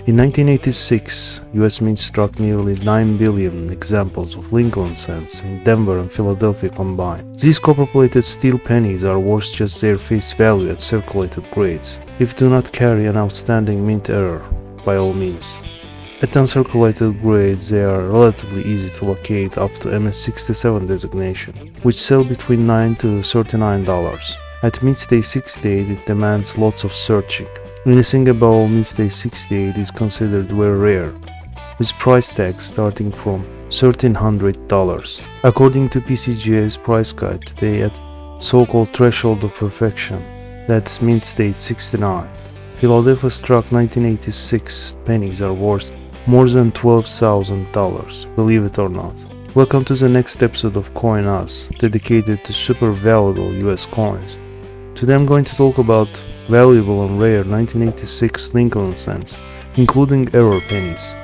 In 1986, US Mint struck nearly 9 billion examples of Lincoln cents in Denver and Philadelphia combined. These copper-plated steel pennies are worth just their face value at circulated grades, if do not carry an outstanding mint error, by all means. At uncirculated grades, they are relatively easy to locate up to MS69 designation, which sell between $9 to $39. At Mint State 68, it demands lots of searching. Anything above Mint State 68 is considered very rare, with price tags starting from $1,300. According to PCGA's price guide today at so-called threshold of perfection, that's Mint State 69, Philadelphia struck 1986 pennies are worth more than $12,000, believe it or not. Welcome to the next episode of CoinAz, dedicated to super valuable US coins. Today I'm going to talk about valuable and rare 1986 Lincoln cents, including error pennies.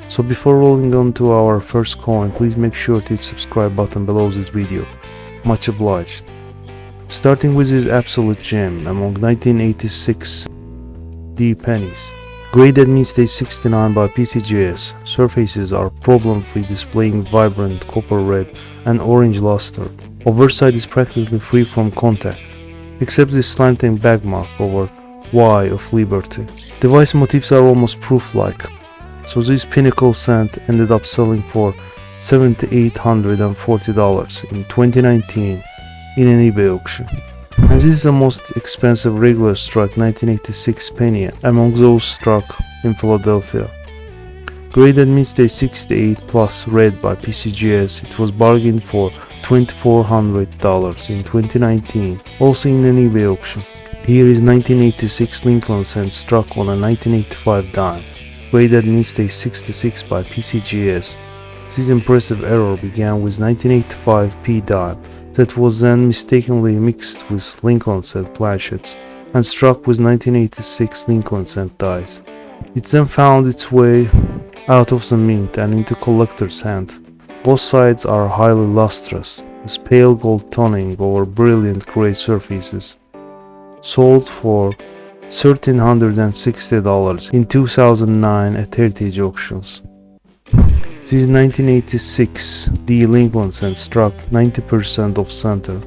So before rolling on to our first coin, please make sure to hit subscribe button below this video. Much obliged. Starting with this absolute gem among 1986 D pennies. Graded Mint State 69 by PCGS, surfaces are problem-free, displaying vibrant copper red and orange luster. Overside is practically free from contact, except this slanting backmark over Y of Liberty. Device motifs are almost proof-like, so this pinnacle cent ended up selling for $7,840 in 2019 in an eBay auction. And this is the most expensive regular struck 1986 penny among those struck in Philadelphia. Graded Mint State 68 plus red by PCGS, it was bargained for $2,400 in 2019, also in an eBay auction. Here is 1986 Lincoln cent struck on a 1985 dime, graded Mint State 66 by PCGS. This impressive error began with 1985 P dime that was then mistakenly mixed with Lincoln cent planchets and struck with 1986 Lincoln cent dies. It then found its way out of the mint and into collector's hand. Both sides are highly lustrous, with pale gold toning over brilliant gray surfaces. Sold for $1,360 in 2009 at heritage auctions. This 1986 D Lincoln cent struck 90% of center,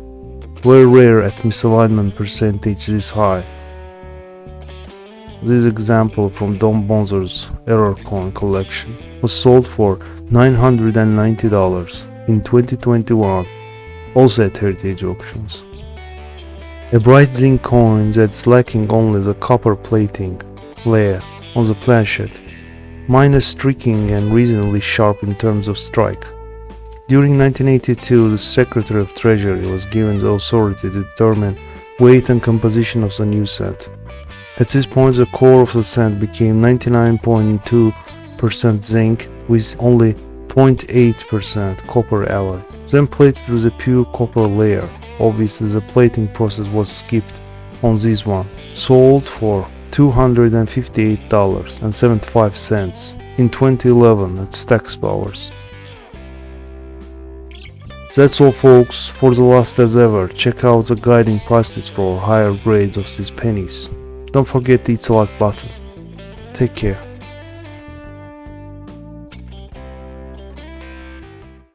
very rare at misalignment percentage this high. This example from Don Bonzer's Error Coin collection was sold for $990 in 2021, also at heritage auctions. A bright zinc coin that's lacking only the copper plating layer on the planchet, minus streaking and reasonably sharp in terms of strike. During 1982, the Secretary of Treasury was given the authority to determine weight and composition of the new cent. At this point, the core of the cent became 99.2% zinc with only 0.8% copper alloy, then plated with a pure copper layer. Obviously, the plating process was skipped on this one. Sold for $258.75 in 2011 at Stack's Bowers. That's all folks, for the last as ever, check out the guiding price list for higher grades of these pennies. Don't forget to hit the like button. Take care.